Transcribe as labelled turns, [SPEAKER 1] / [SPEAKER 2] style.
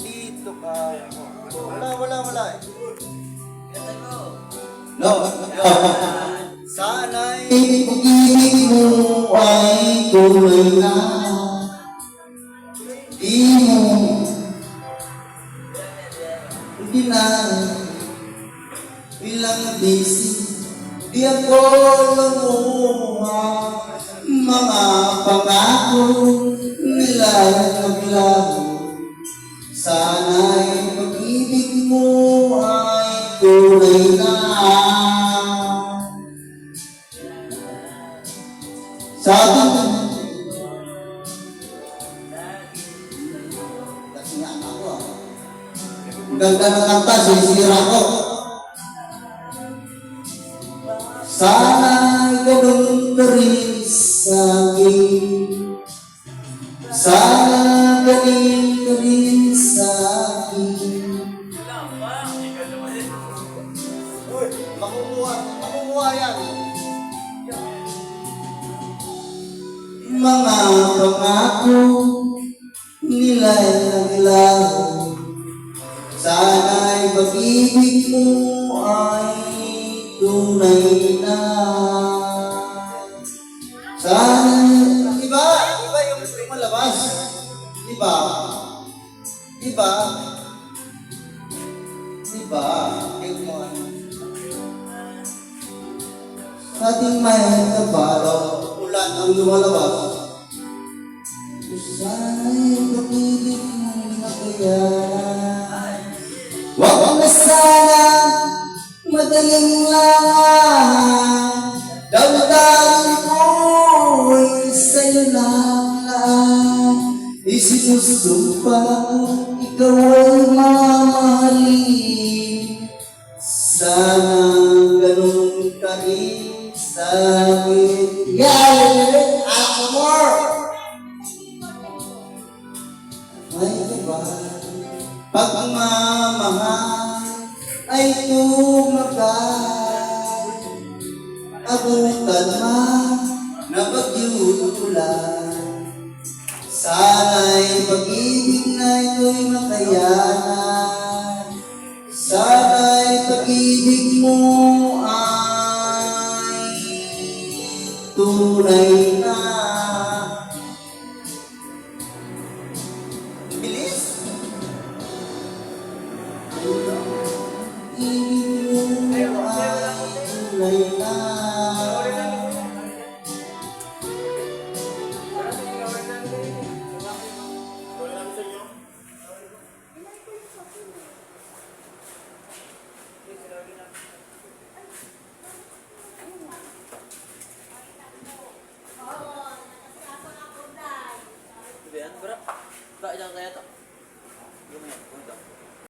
[SPEAKER 1] Dito ka. Wala eh.
[SPEAKER 2] No.
[SPEAKER 1] Sana'y
[SPEAKER 2] Pag-ibig mo ay tunay na. Di mo na ilang bisig. Di ako namuha mga pangako nila naglaho. Sana'y pag-ibig mo ay tunay na. Sa atin, kasi nga ako ang ganda ng kanta, sinisira ko. Sana'y ganun ka rin sa akin. Sana galing ka rin sa akin.
[SPEAKER 1] uy, makukuha yan.
[SPEAKER 2] Mga pangako nila'y naglaho. Sana'y pag-ibig mo ay tunay na. Sana,
[SPEAKER 1] Iba yung malabas.
[SPEAKER 2] diba? Diba? Diba?
[SPEAKER 1] Yung mga
[SPEAKER 2] Sa ating may kabalo, ulan ang lumalabas. Sana'y pag-ibig mong nakayanan. Huwag na sana madaling lang. Damdamin ko ay sa'yo lang. Isinusumpa ikaw ay mamahalin. Sana ganun ka rin sa akin. Yeah! Ako more! Ay iba, pagmamahal ay tumagal. Abutan man na bagyong ulan. Sana'y pag-ibig na ito'y makayanan. Sana'y pag-ibig mo ay tunay na.
[SPEAKER 1] bilis.
[SPEAKER 2] Pag-ibig mo ay tunay na.
[SPEAKER 3] Yan, bro. Bro, jangan kayak tuh. Gimana?